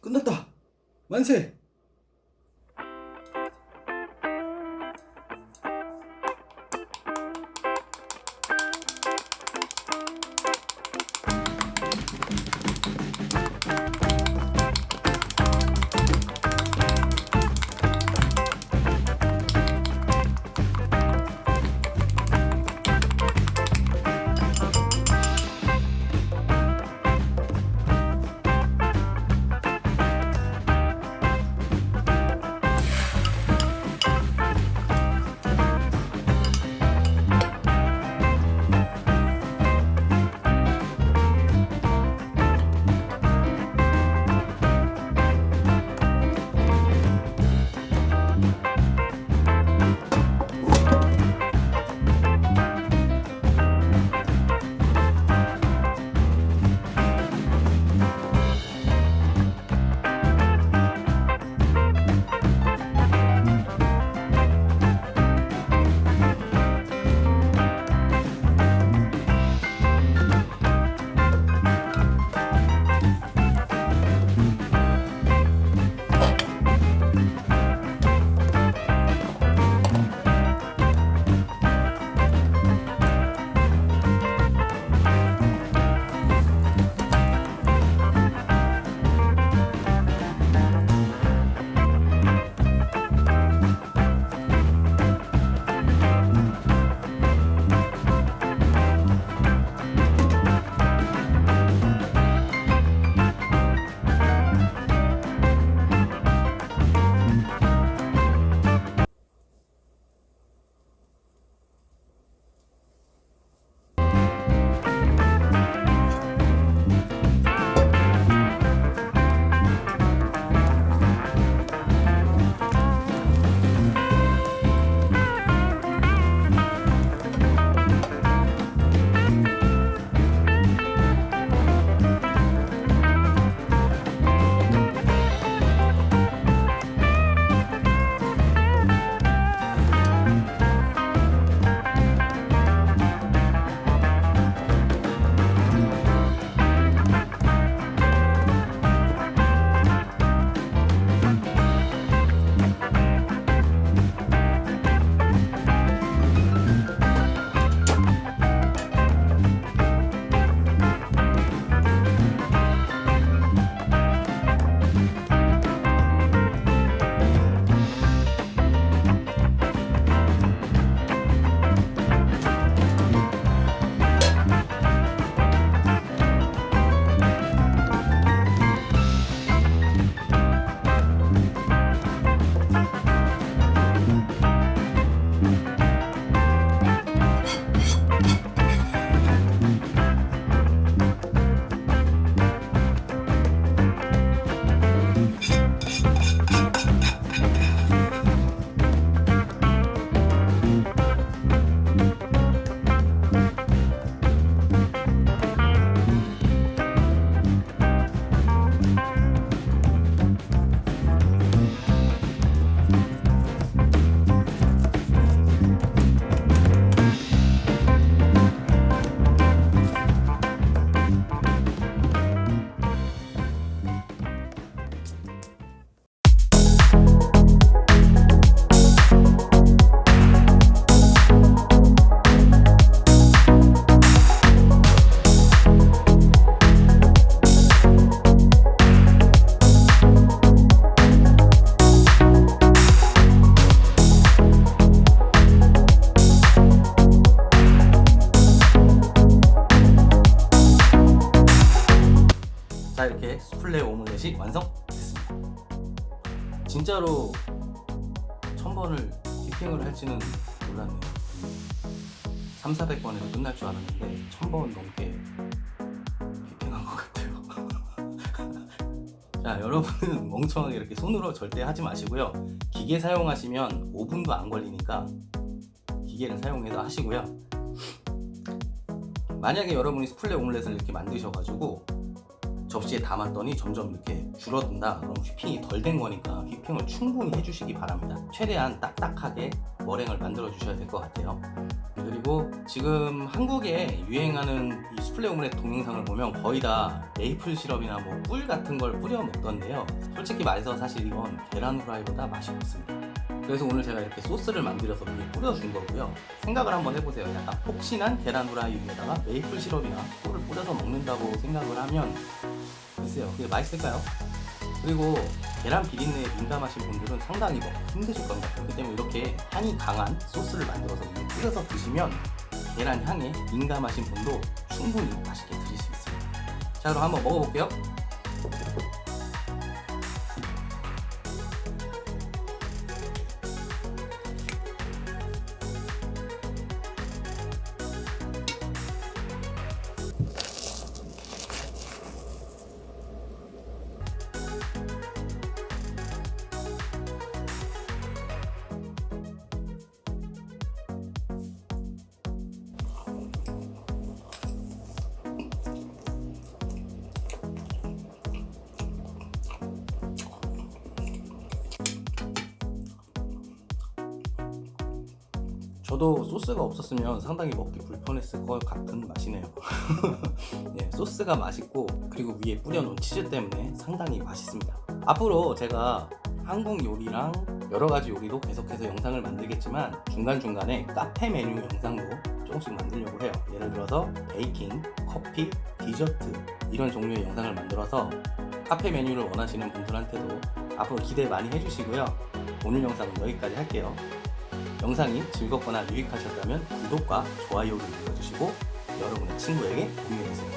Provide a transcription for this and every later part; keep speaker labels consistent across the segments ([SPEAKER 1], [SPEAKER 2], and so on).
[SPEAKER 1] 끝났다. 만세. 수플레 오믈렛이 완성됐습니다. 진짜로 1000번을 휘핑을 할지는 몰랐네요. 300~400번에서 끝날 줄 알았는데 1000번 넘게 휘핑한 것 같아요. 자, 여러분은 멍청하게 이렇게 손으로 절대 하지 마시고요. 기계 사용하시면 5분도 안 걸리니까 기계를 사용해서 하시고요. 만약에 여러분이 수플레 오믈렛을 이렇게 만드셔가지고 접시에 담았더니 점점 이렇게 줄어든다, 그럼 휘핑이 덜 된 거니까 휘핑을 충분히 해주시기 바랍니다. 최대한 딱딱하게 머랭을 만들어 주셔야 될 것 같아요. 그리고 지금 한국에 유행하는 이 수플레 오믈렛 동영상을 보면 거의 다 메이플 시럽이나 뭐 꿀 같은 걸 뿌려 먹던데요. 솔직히 말해서 사실 이건 계란 후라이보다 맛이 없습니다. 그래서 오늘 제가 이렇게 소스를 만들어서 위에 뿌려준 거고요. 생각을 한번 해보세요. 약간 폭신한 계란 후라이 위에다가 메이플 시럽이나 꿀을 뿌려서 먹는다고 생각을 하면 글쎄요, 그게 맛있을까요? 그리고 계란 비린내에 민감하신 분들은 상당히 힘드실 겁니다. 그렇기 때문에 이렇게 향이 강한 소스를 만들어서 위에 뿌려서 드시면 계란 향에 민감하신 분도 충분히 맛있게 드실 수 있습니다. 자, 그럼 한번 먹어볼게요. 저도 소스가 없었으면 상당히 먹기 불편했을 것 같은 맛이네요. 네, 소스가 맛있고 그리고 위에 뿌려놓은 치즈 때문에 상당히 맛있습니다. 앞으로 제가 한국 요리랑 여러가지 요리도 계속해서 영상을 만들겠지만 중간중간에 카페 메뉴 영상도 조금씩 만들려고 해요. 예를 들어서 베이킹, 커피, 디저트 이런 종류의 영상을 만들어서 카페 메뉴를 원하시는 분들한테도 앞으로 기대 많이 해주시고요. 오늘 영상은 여기까지 할게요. 영상이 즐겁거나 유익하셨다면 구독과 좋아요를 눌러주시고 여러분의 친구에게 공유해주세요.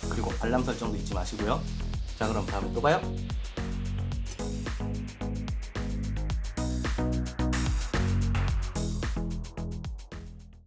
[SPEAKER 1] 그리고 알람 설정도 잊지 마시고요. 자, 그럼 다음에 또 봐요.